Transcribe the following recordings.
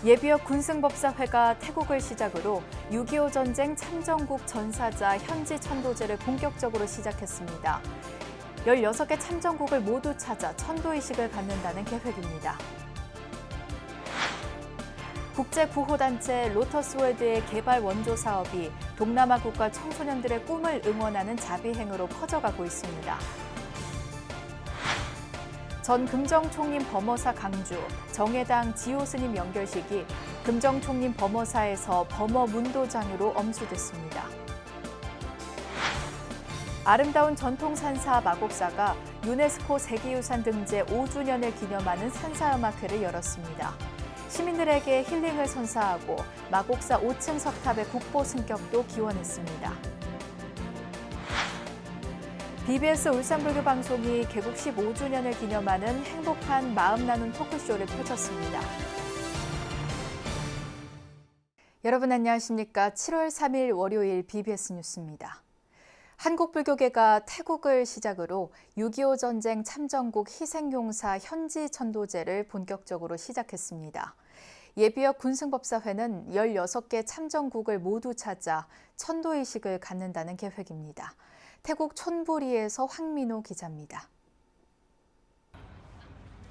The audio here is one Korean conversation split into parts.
예비역 군승법사회가 태국을 시작으로 6.25 전쟁 참전국 전사자 현지 천도제를 본격적으로 시작했습니다. 16개 참전국을 모두 찾아 천도의식을 갖는다는 계획입니다. 국제구호단체 로터스월드의 개발 원조 사업이 동남아 국가 청소년들의 꿈을 응원하는 자비행으로 퍼져가고 있습니다. 전 금정총림 범어사 강주, 정해당 지호스님 연결식이 금정총림 범어사에서 범어 문도장으로 엄수됐습니다. 아름다운 전통산사 마곡사가 유네스코 세계유산 등재 5주년을 기념하는 산사음악회를 열었습니다. 시민들에게 힐링을 선사하고 마곡사 5층 석탑의 국보 승격도 기원했습니다. BBS 울산불교 방송이 개국 15주년을 기념하는 행복한 마음 나눔 토크쇼를 펼쳤습니다. 여러분 안녕하십니까? 7월 3일 월요일 BBS 뉴스입니다. 한국불교계가 태국을 시작으로 6.25 전쟁 참전국 희생용사 현지 천도제를 본격적으로 시작했습니다. 예비역 군승법사회는 16개 참전국을 모두 찾아 천도의식을 갖는다는 계획입니다. 태국 촌부리에서 황민호 기자입니다.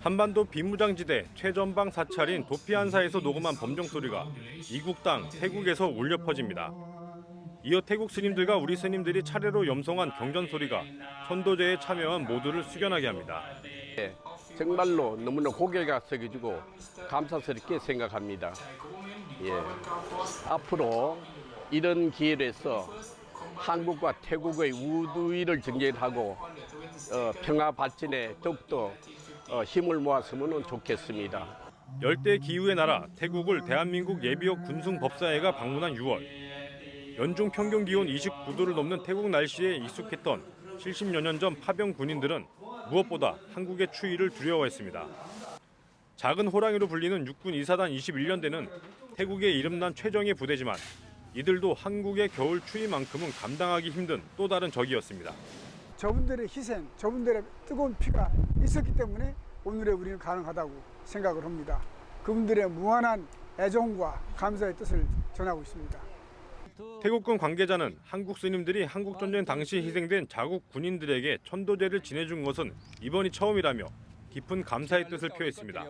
한반도 비무장지대 최전방 사찰인 도피안사에서 녹음한 범정 소리가 이국 땅 태국에서 울려 퍼집니다. 이어 태국 스님들과 우리 스님들이 차례로 염송한 경전 소리가 천도제에 참여한 모두를 숙연하게 합니다. 정말로 너무나 고개가 숙여지고 감사스럽게 생각합니다. 앞으로 이런 기회로 해서 한국과 태국의 우두위를 정립하고 평화 발전에 더욱더 힘을 모았으면 좋겠습니다. 열대 기후의 나라 태국을 대한민국 예비역 군승법사회가 방문한 6월. 연중 평균 기온 29도를 넘는 태국 날씨에 익숙했던 70여 년 전 파병 군인들은 무엇보다 한국의 추위를 두려워했습니다. 작은 호랑이로 불리는 육군 이사단 21년대는 태국의 이름난 최정예 부대지만 이들도 한국의 겨울 추위만큼은 감당하기 힘든 또 다른 적이었습니다. 저분들의 희생, 저분들의 뜨거운 피가 있었기 때문에 오늘의 우리는 가능하다고 생각을 합니다. 그분들의 무한한 애정과 감사의 뜻을 전하고 있습니다. 태국군 관계자는 한국 스님들이 한국전쟁 당시 희생된 자국 군인들에게 천도제를 지내준 것은 이번이 처음이라며 깊은 감사의 뜻을 표했습니다.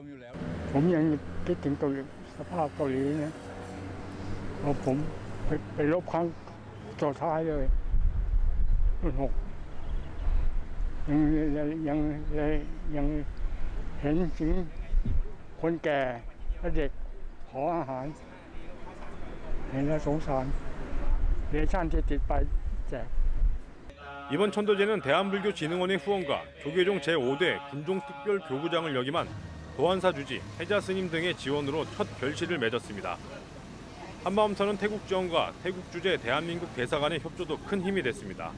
이번 천도제는 대한불교진흥원의 후원과 조계종 제5대 군종특별교구장을 역임한 도안사 주지, 해자 스님 등의 지원으로 첫 결실을 맺었습니다. 한마음선언 태국 지원과 태국 주재 대한민국 대사관의 협조도 큰 힘이 됐습니다.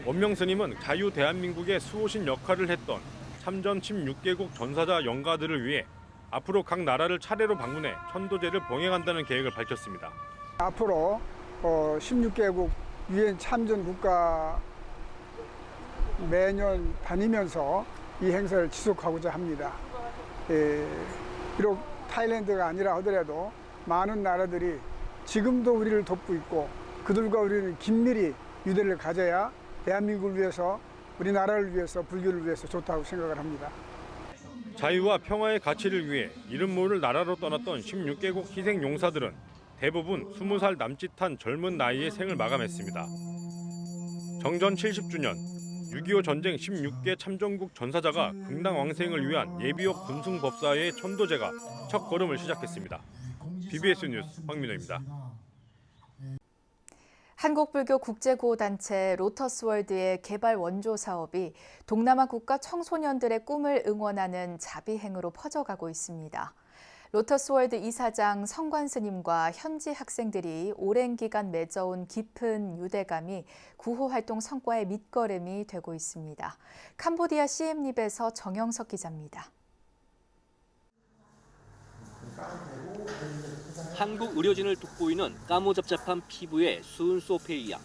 원명 스님은 자유 대한민국의 수호신 역할을 했던 참전 16개국 전사자 영가들을 위해 앞으로 각 나라를 차례로 방문해 천도제를 봉행한다는 계획을 밝혔습니다. 앞으로 16개국 유엔 참전 국가 매년 다니면서 이 행사를 지속하고자 합니다. 비록 타일랜드가 아니라 하더라도 많은 나라들이 지금도 우리를 돕고 있고 그들과 우리는 긴밀히 유대를 가져야 대한민국을 위해서 우리나라를 위해서 불교를 위해서 좋다고 생각을 합니다. 자유와 평화의 가치를 위해 이름 모를 나라로 떠났던 16개국 희생 용사들은 대부분 20살 남짓한 젊은 나이에 생을 마감했습니다. 정전 70주년, 6.25 전쟁 16개 참전국 전사자가 극락왕생을 위한 예비역 군승법사회의 천도제가 첫 걸음을 시작했습니다. BBS 뉴스 황민호입니다. 한국불교 국제구호단체 로터스월드의 개발 원조 사업이 동남아 국가 청소년들의 꿈을 응원하는 자비행으로 퍼져가고 있습니다. 로터스월드 이사장 성관 스님과 현지 학생들이 오랜 기간 맺어온 깊은 유대감이 구호활동 성과의 밑거름이 되고 있습니다. 캄보디아 시엠립에서 정영석 기자입니다. 한국 의료진을 돋보이는 까무잡잡한 피부의 수은 소페이야.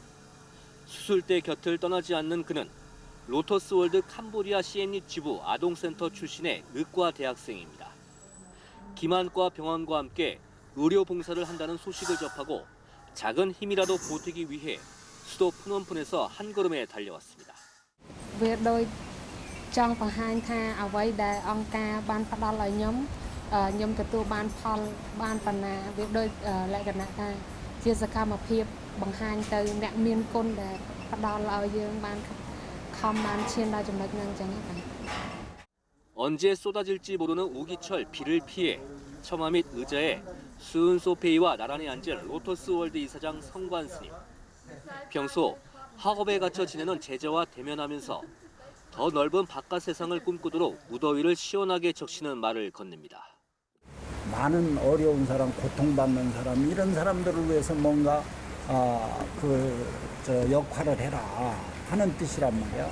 수술대 곁을 떠나지 않는 그는 로터스월드 캄보디아 시엠립 지부 아동센터 출신의 의과 대학생입니다. 기만과 병원과 함께 의료 봉사를 한다는 소식을 접하고 작은 힘이라도 보태기 위해 수도 프놈펜에서 한 걸음에 달려왔습니다. វាដូចចង់បង្ហាញថាអ្វីដែលអង្គការបានផ្ដល់ឲ្យខ្ញុំទទួលបានផលបានប៉ុណ្ណាវាដូចលក្ខណៈថាជាសកម្មភាពបង្ហាញទៅអ្នកមានគុណដែលផ្ដល់ឲ្យយើងបានខំបានឈានដល់ចំណុចហ្នឹងអញ្ចឹងបាទ 언제 쏟아질지 모르는 우기철 비를 피해 처마 및 의자에 수은 소페이와 나란히 앉은 로터스월드 이사장 성관 스님. 평소 학업에 갇혀 지내는 제자와 대면하면서 더 넓은 바깥 세상을 꿈꾸도록 무더위를 시원하게 적시는 말을 건넵니다. 많은 어려운 사람, 고통받는 사람 이런 사람들을 위해서 뭔가 역할을 해라 하는 뜻이란 말이야.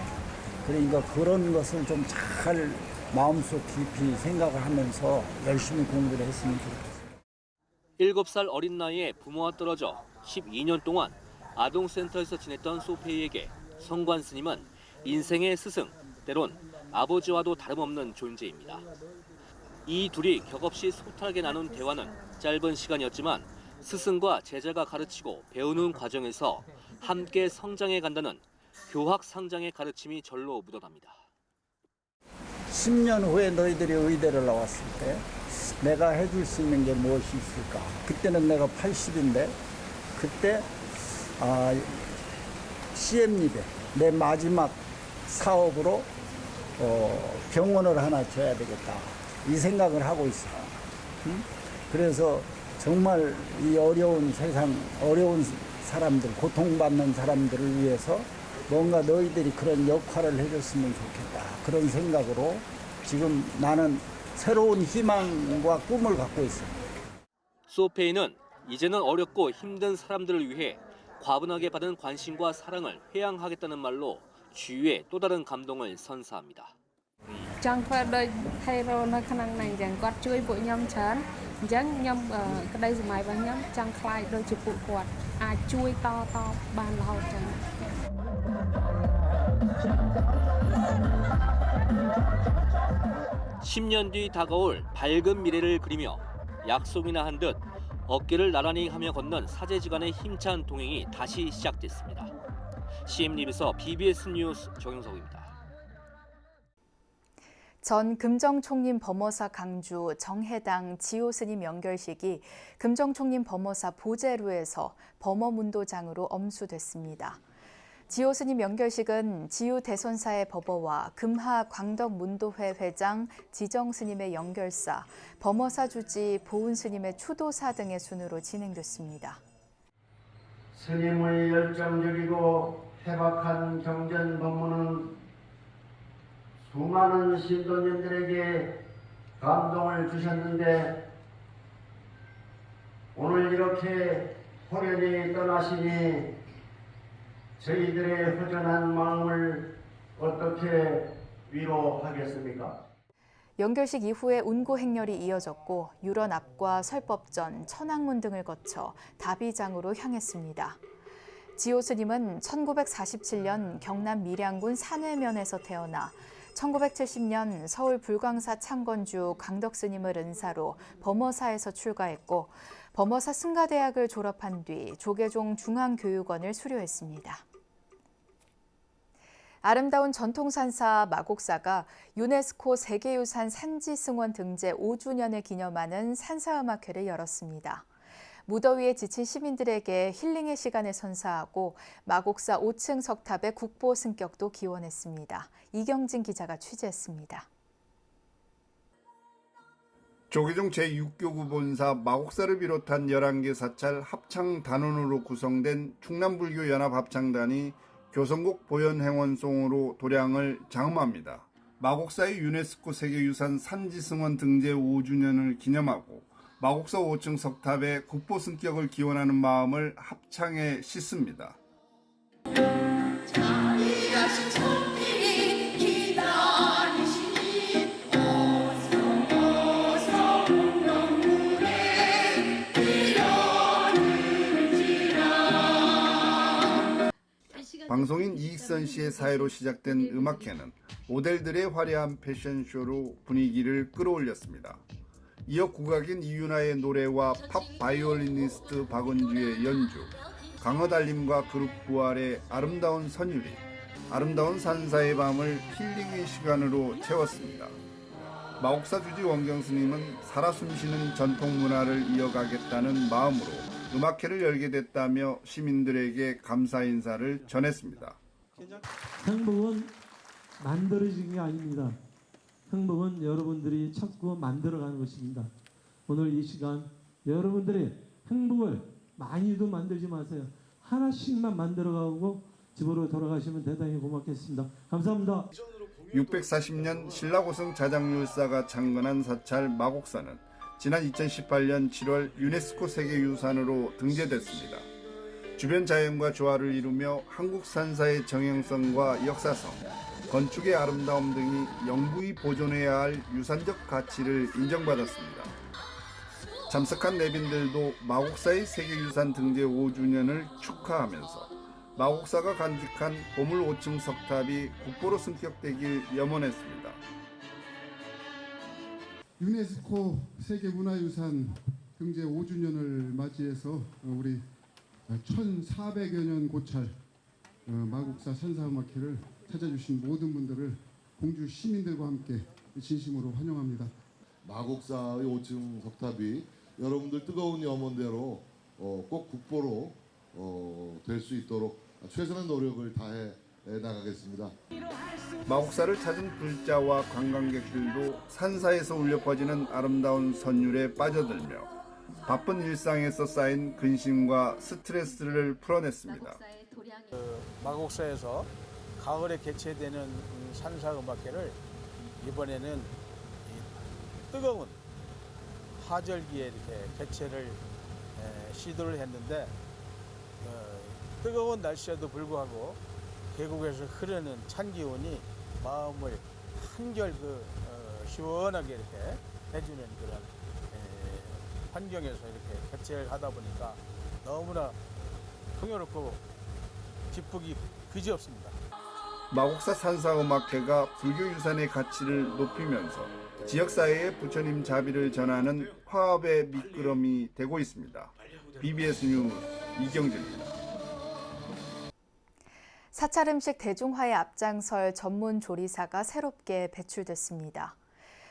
그러니까 그런 것을 좀 잘 마음속 깊이 생각을 하면서 열심히 공부를 했으면 좋겠어요. 7살 어린 나이에 부모와 떨어져 12년 동안 아동센터에서 지냈던 소페이에게 성관 스님은 인생의 스승, 때론 아버지와도 다름없는 존재입니다. 이 둘이 격없이 소탈하게 나눈 대화는 짧은 시간이었지만 스승과 제자가 가르치고 배우는 과정에서 함께 성장해 간다는 교학상장의 가르침이 절로 묻어납니다. 10년 후에 너희들이 의대를 나왔을 때 내가 해줄 수 있는 게 무엇이 있을까? 그때는 내가 80인데 그때 CM립에 내 마지막 사업으로 병원을 하나 줘야 되겠다. 이 생각을 하고 있어. 그래서 정말 이 어려운 세상, 어려운 사람들, 고통받는 사람들을 위해서 뭔가 너희들이 그런 역할을 해줬으면 좋겠다. 그런 생각으로 지금 나는 새로운 희망과 꿈을 갖고 있어요. 소페이는 이제는 어렵고 힘든 사람들을 위해 과분하게 받은 관심과 사랑을 회양하겠다는 말로 주위에 또 다른 감동을 선사합니다. ចង់ធ្វើដូចថេរ៉ូនៅក្នុងហ្នឹងអញ្ចឹងគាត់ជួយពួកខ្ញុំច្រើនអញ្ចឹងខ្ញុំក្តីសម័យរបស់ខ្ញុំចង់ខ្លាយដូចជាពួកគាត់អាចជួយតបានរហូតចឹង 10년 뒤 다가올 밝은 미래를 그리며 약속이나 한 듯 어깨를 나란히 하며 걷는 사제지간의 힘찬 동행이 다시 시작됐습니다. CM립에서 BBS 뉴스 정영석입니다. 전 금정총림 범어사 강주 정해당 지호 스님 연결식이 금정총림 범어사 보제루에서 범어문도장으로 엄수됐습니다. 지호 스님 연결식은 지우 대선사의 법어와 금하 광덕문도회 회장 지정 스님의 연결사, 범어사 주지 보은 스님의 추도사 등의 순으로 진행됐습니다. 스님의 열정적이고 해박한 경전 법문은 수많은 신도님들에게 감동을 주셨는데 오늘 이렇게 호련히 떠나시니 저희들의 허전한 마음을 어떻게 위로하겠습니까? 연결식 이후에 운구 행렬이 이어졌고 유런 앞과 설법전, 천왕문 등을 거쳐 다비장으로 향했습니다. 지호 스님은 1947년 경남 밀양군 산회면에서 태어나 1970년 서울 불광사 창건주 강덕 스님을 은사로 범어사에서 출가했고 범어사 승가대학을 졸업한 뒤 조계종 중앙교육원을 수료했습니다. 아름다운 전통산사 마곡사가 유네스코 세계유산 산지승원 등재 5주년을 기념하는 산사음악회를 열었습니다. 무더위에 지친 시민들에게 힐링의 시간을 선사하고 마곡사 5층 석탑의 국보 승격도 기원했습니다. 이경진 기자가 취재했습니다. 조계종 제6교구 본사 마곡사를 비롯한 11개 사찰 합창 단원으로 구성된 충남불교연합합창단이 교성곡 보현행원송으로 도량을 장음합니다. 마곡사의 유네스코 세계유산 산지승원 등재 5주년을 기념하고 마곡사 5층 석탑의 국보 승격을 기원하는 마음을 합창에 싣습니다. 방송인 이익선 씨의 사회로 시작된 음악회는 모델들의 화려한 패션쇼로 분위기를 끌어올렸습니다. 이어 국악인 이윤아의 노래와 팝 바이올리니스트 박은주의 연주, 강허 달림과 그룹 부활의 아름다운 선율이 아름다운 산사의 밤을 힐링의 시간으로 채웠습니다. 마곡사 주지 원경 스님은 살아 숨쉬는 전통 문화를 이어가겠다는 마음으로 음악회를 열게 됐다며 시민들에게 감사 인사를 전했습니다. 행복은 만들어진 게 아닙니다. 행복은 여러분들이 찾고 만들어가는 것입니다. 오늘 이 시간 여러분들의 행복을 많이도 만들지 마세요. 하나씩만 만들어가고 집으로 돌아가시면 대단히 고맙겠습니다. 감사합니다. 640년 신라고성 자장율사가 창건한 사찰 마곡사는 지난 2018년 7월 유네스코 세계유산으로 등재됐습니다. 주변 자연과 조화를 이루며 한국 산사의 정형성과 역사성, 건축의 아름다움 등이 영구히 보존해야 할 유산적 가치를 인정받았습니다. 참석한 내빈들도 마곡사의 세계유산 등재 5주년을 축하하면서 마곡사가 간직한 보물 5층 석탑이 국보로 승격되길 염원했습니다. 유네스코 세계문화유산 등재 5주년을 맞이해서 우리 1400여 년 고찰 마곡사 산사음악회를 찾아주신 모든 분들을 공주 시민들과 함께 진심으로 환영합니다. 마곡사의 5층 석탑이 여러분들 뜨거운 염원대로 꼭 국보로 될 수 있도록 최선의 노력을 다해 나가겠습니다. 마곡사를 찾은 불자와 관광객들도 산사에서 울려 퍼지는 아름다운 선율에 빠져들며 바쁜 일상에서 쌓인 근심과 스트레스를 풀어냈습니다. 마곡사에서 가을에 개최되는 산사음악회를 이번에는 뜨거운 하절기에 이렇게 개최를 시도를 했는데 뜨거운 날씨에도 불구하고 계곡에서 흐르는 찬 기운이 마음을 한결 시원하게 이렇게 해주는 그런 환경에서 이렇게 개최를 하다 보니까 너무나 풍요롭고 기쁘기 그지없습니다. 마곡사 산사음악회가 불교유산의 가치를 높이면서 지역사회의 부처님 자비를 전하는 화합의 미끄럼이 되고 있습니다. BBS 뉴스 이경진입니다. 사찰 음식 대중화에 앞장설 전문 조리사가 새롭게 배출됐습니다.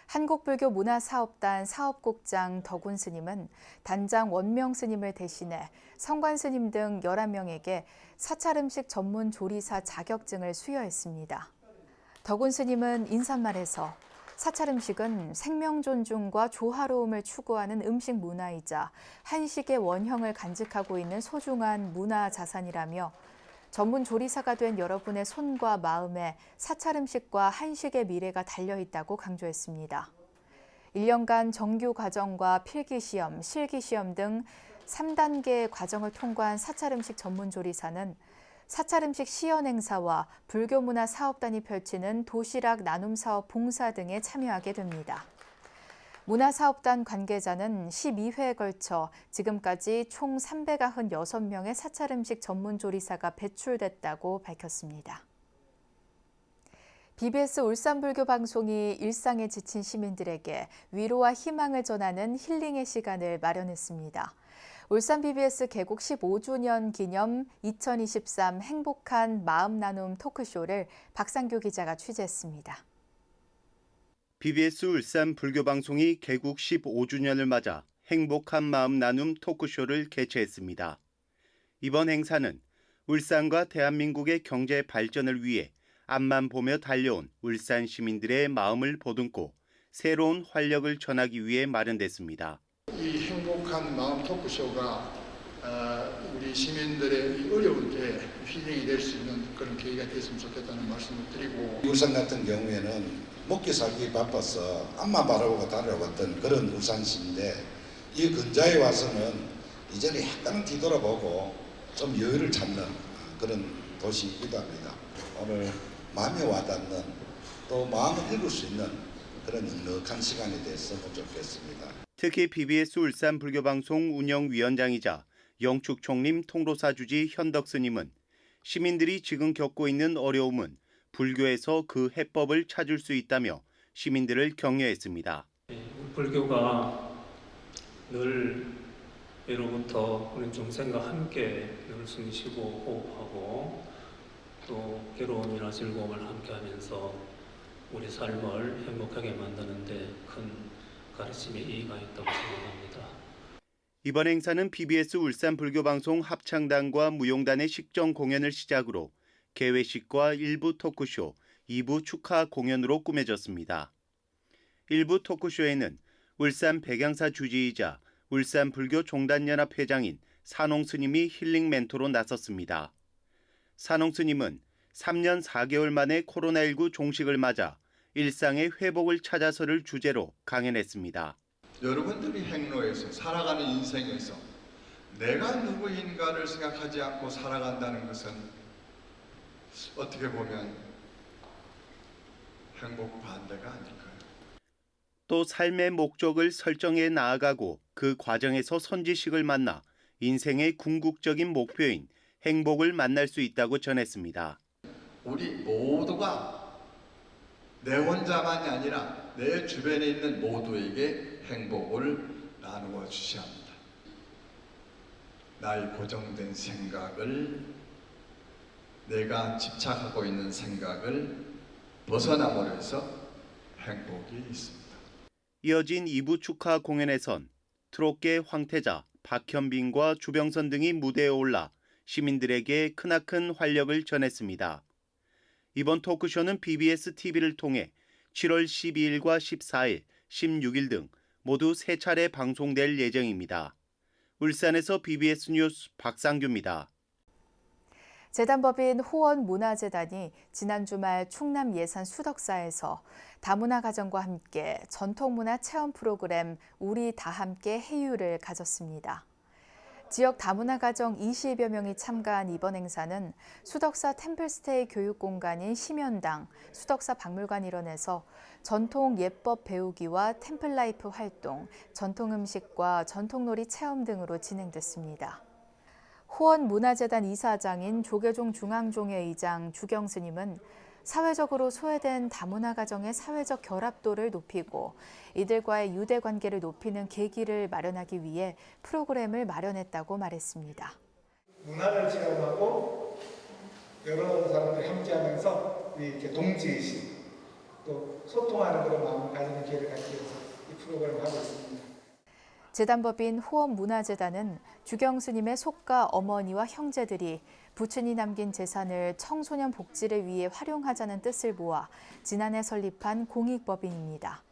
한국불교 문화사업단 사업국장 덕운 스님은 단장 원명 스님을 대신해 성관 스님 등 11명에게 사찰 음식 전문 조리사 자격증을 수여했습니다. 덕운 스님은 인사말에서 사찰 음식은 생명 존중과 조화로움을 추구하는 음식 문화이자 한식의 원형을 간직하고 있는 소중한 문화 자산이라며 전문 조리사가 된 여러분의 손과 마음에 사찰 음식과 한식의 미래가 달려있다고 강조했습니다. 1년간 정규 과정과 필기시험, 실기시험 등 3단계의 과정을 통과한 사찰 음식 전문 조리사는 사찰 음식 시연 행사와 불교문화 사업단이 펼치는 도시락 나눔 사업 봉사 등에 참여하게 됩니다. 문화사업단 관계자는 12회에 걸쳐 지금까지 총 396명의 사찰 음식 전문 조리사가 배출됐다고 밝혔습니다. BBS 울산불교 방송이 일상에 지친 시민들에게 위로와 희망을 전하는 힐링의 시간을 마련했습니다. 울산 BBS 개국 15주년 기념 2023 행복한 마음 나눔 토크쇼를 박상규 기자가 취재했습니다. BBS 울산 불교방송이 개국 15주년을 맞아 행복한 마음 나눔 토크쇼를 개최했습니다. 이번 행사는 울산과 대한민국의 경제 발전을 위해 앞만 보며 달려온 울산 시민들의 마음을 보듬고 새로운 활력을 전하기 위해 마련됐습니다. 이 행복한 마음 토크쇼가 우리 시민들의 어려울 때 힐링이 될 수 있는 그런 계기가 됐으면 좋겠다는 말씀을 드리고, 울산 같은 경우에는 먹기 살기 바빠서 앞만 바라보고 달려왔던 그런 울산시인데 이 근자에 와서는 이제는 약간은 뒤돌아보고 좀 여유를 찾는 그런 도시이기도 합니다. 오늘 마음에 와닿는 또 마음을 읽을 수 있는 그런 넉넉한 시간이 됐으면 좋겠습니다. 특히 BBS 울산 불교방송 운영위원장이자 영축총림 통로사 주지 현덕 스님은 시민들이 지금 겪고 있는 어려움은 불교에서 그 해법을 찾을 수 있다며 시민들을 격려했습니다. 불교가 늘 예로부터 우리 중생과 함께 늘 숨쉬고 호흡하고 또 괴로움이나 즐거움을 함께하면서 우리 삶을 행복하게 만드는 데 큰 가르침의 이의가 있다고 생각합니다. 이번 행사는 PBS 울산 불교방송 합창단과 무용단의 식전 공연을 시작으로 개회식과 일부 토크쇼, 2부 축하 공연으로 꾸며졌습니다. 일부 토크쇼에는 울산 백양사 주지이자 울산 불교 종단연합 회장인 산홍 스님이 힐링 멘토로 나섰습니다. 산홍 스님은 3년 4개월 만에 코로나19 종식을 맞아 일상의 회복을 찾아서를 주제로 강연했습니다. 여러분들이 행로에서 살아가는 인생에서 내가 누구인가를 생각하지 않고 살아간다는 것은 어떻게 보면 행복 반대가 아닐까요? 또 삶의 목적을 설정해 나아가고 그 과정에서 선지식을 만나 인생의 궁극적인 목표인 행복을 만날 수 있다고 전했습니다. 우리 모두가 내 혼자만이 아니라 내 주변에 있는 모두에게 행복을 나누어 주셔야 합니다. 나의 고정된 생각을, 내가 집착하고 있는 생각을 벗어남으로 해서 행복이 있습니다. 이어진 2부 축하 공연에선 트롯계 황태자, 박현빈과 주병선 등이 무대에 올라 시민들에게 크나큰 활력을 전했습니다. 이번 토크쇼는 BBS TV를 통해 7월 12일과 14일, 16일 등 모두 3차례 방송될 예정입니다. 울산에서 BBS 뉴스 박상규입니다. 재단법인 호원문화재단이 지난 주말 충남 예산 수덕사에서 다문화 가정과 함께 전통문화 체험 프로그램 우리 다 함께 해유를 가졌습니다. 지역 다문화 가정 20여 명이 참가한 이번 행사는 수덕사 템플스테이 교육공간인 심연당, 수덕사 박물관 일원에서 전통 예법 배우기와 템플라이프 활동, 전통 음식과 전통놀이 체험 등으로 진행됐습니다. 호원문화재단 이사장인 조계종 중앙종회 의장 주경스님은 사회적으로 소외된 다문화 가정의 사회적 결합도를 높이고 이들과의 유대 관계를 높이는 계기를 마련하기 위해 프로그램을 마련했다고 말했습니다. 문화를 체험하고 여러 사람들이 함께하면서 이렇게 동지의식 또 소통하는 그런 마음을 가지는 기회를 갖기 위해서 이 프로그램을 하고 있습니다. 재단법인 호원문화재단은 주경스님의 속가 어머니와 형제들이 부친이 남긴 재산을 청소년 복지를 위해 활용하자는 뜻을 모아 지난해 설립한 공익법인입니다.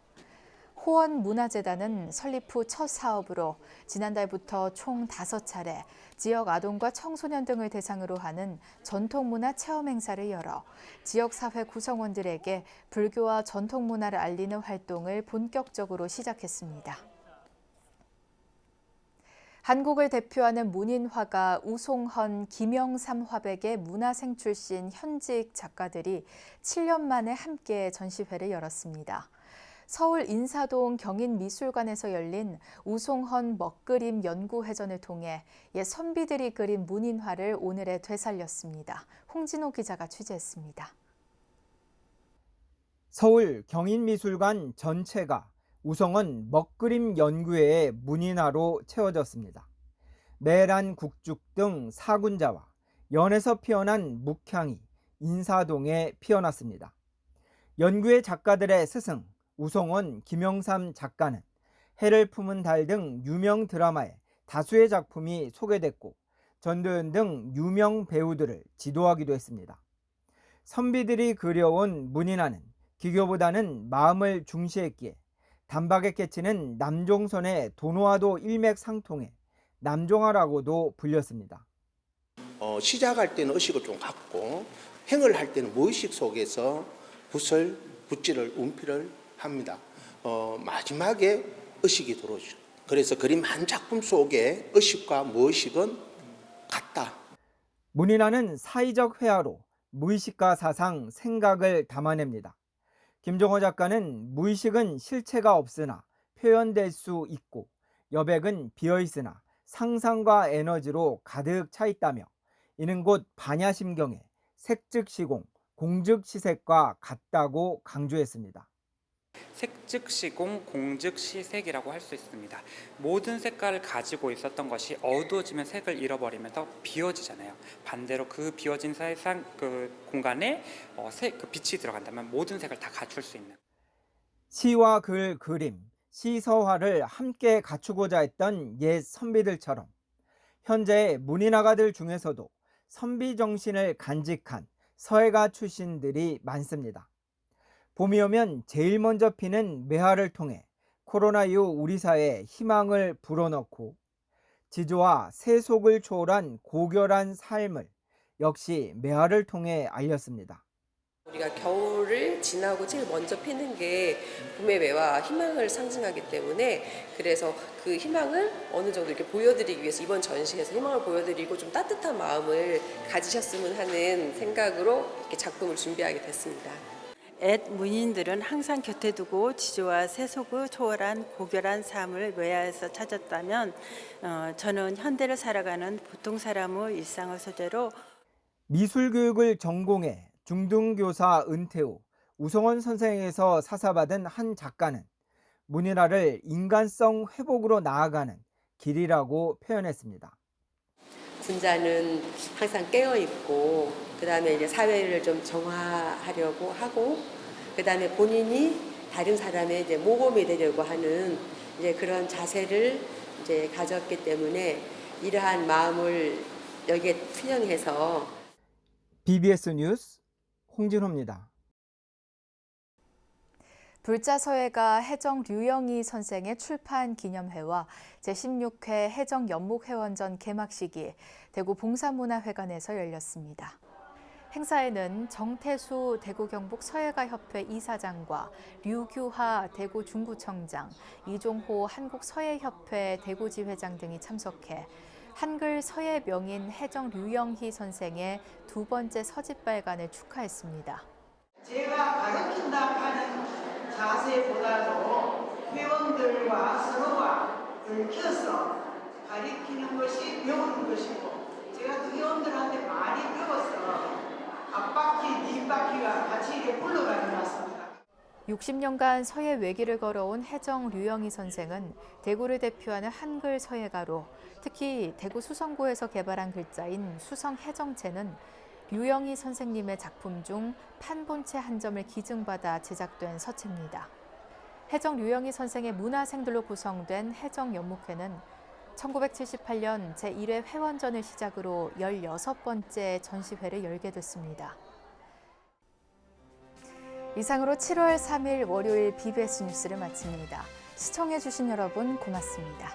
호원문화재단은 설립 후 첫 사업으로 지난달부터 총 5차례 지역 아동과 청소년 등을 대상으로 하는 전통문화 체험 행사를 열어 지역사회 구성원들에게 불교와 전통문화를 알리는 활동을 본격적으로 시작했습니다. 한국을 대표하는 문인화가 우송헌, 김영삼 화백의 문화생 출신 현직 작가들이 7년 만에 함께 전시회를 열었습니다. 서울 인사동 경인미술관에서 열린 우송헌 먹그림 연구회전을 통해 옛 선비들이 그린 문인화를 오늘에 되살렸습니다. 홍진호 기자가 취재했습니다. 서울 경인미술관 전체가 우송헌 먹그림 연구회의 문인화로 채워졌습니다. 매란 국죽 등 사군자와 연에서 피어난 묵향이 인사동에 피어났습니다. 연구회 작가들의 스승 우송헌 김영삼 작가는 해를 품은 달 등 유명 드라마에 다수의 작품이 소개됐고 전도연 등 유명 배우들을 지도하기도 했습니다. 선비들이 그려온 문인화는 기교보다는 마음을 중시했기에 단박에 깨치는 남종선의 도노화도 일맥상통해 남종화라고도 불렸습니다. 시작할 때는 의식을 좀 갖고 행을 할 때는 무의식 속에서 붓을, 붓질을, 운필을 합니다. 마지막에 의식이 들어오죠. 그래서 그림 한 작품 속에 의식과 무의식은 같다. 문인화는 사의적 회화로 무의식과 사상, 생각을 담아냅니다. 김종호 작가는 무의식은 실체가 없으나 표현될 수 있고 여백은 비어있으나 상상과 에너지로 가득 차 있다며 이는 곧 반야심경의 색즉시공, 공즉시색과 같다고 강조했습니다. 색즉시공, 공즉시색이라고 할 수 있습니다. 모든 색깔을 가지고 있었던 것이 어두워지면 색을 잃어버리면서 비어지잖아요. 반대로 그 비어진 세상 그 공간에 그 빛이 들어간다면 모든 색을 다 갖출 수 있는. 시와 글, 그림, 시서화를 함께 갖추고자 했던 옛 선비들처럼 현재 문인화가들 중에서도 선비 정신을 간직한 서예가 출신들이 많습니다. 봄이 오면 제일 먼저 피는 매화를 통해 코로나 이후 우리 사회에 희망을 불어넣고 지조와 세속을 초월한 고결한 삶을 역시 매화를 통해 알렸습니다. 우리가 겨울을 지나고 제일 먼저 피는 게 봄의 매화, 희망을 상징하기 때문에 그래서 그 희망을 어느 정도 이렇게 보여드리기 위해서 이번 전시에서 희망을 보여드리고 좀 따뜻한 마음을 가지셨으면 하는 생각으로 이렇게 작품을 준비하게 됐습니다. 옛 문인들은 항상 곁에 두고 지조와 세속을 초월한 고결한 삶을 매화에서 찾았다면 저는 현대를 살아가는 보통 사람의 일상을 소재로 미술교육을 전공해 중등교사 은퇴 후 우성원 선생에게서 사사받은 한 작가는 문인화를 인간성 회복으로 나아가는 길이라고 표현했습니다. 군자는 항상 깨어 있고 그다음에 이제 사회를 좀 정화하려고 하고 그다음에 본인이 다른 사람의 이제 모범이 되려고 하는 이제 그런 자세를 이제 가졌기 때문에 이러한 마음을 여기에 투영해서 BBS 뉴스 홍진호입니다. 불자서예가 해정 류영희 선생의 출판 기념회와 제16회 해정 연목회원전 개막식이 대구 봉사문화회관에서 열렸습니다. 행사에는 정태수 대구 경북 서예가협회 이사장과 류규하 대구 중구청장, 이종호 한국서예협회 대구지회장 등이 참석해 한글 서예 명인 해정 류영희 선생의 두 번째 서집 발간을 축하했습니다. 제가 가르친다 하는 자세보다도 회원들과 서로가 얽혀서 가르치는 것이 배우는 것이고 제가 그 회원들한테 많이 배워서 앞바퀴, 뒷바퀴가 같이 이렇게 굴러가는 것 같습니다. 60년간 서예 외길을 걸어온 해정 류영희 선생은 대구를 대표하는 한글 서예가로 특히 대구 수성구에서 개발한 글자인 수성해정체는 류영희 선생님의 작품 중 판본체 한 점을 기증받아 제작된 서체입니다. 해정 류영희 선생의 문화생들로 구성된 해정 연목회는 1978년 제1회 회원전을 시작으로 16번째 전시회를 열게 됐습니다. 이상으로 7월 3일 월요일 BBS 뉴스를 마칩니다. 시청해주신 여러분 고맙습니다.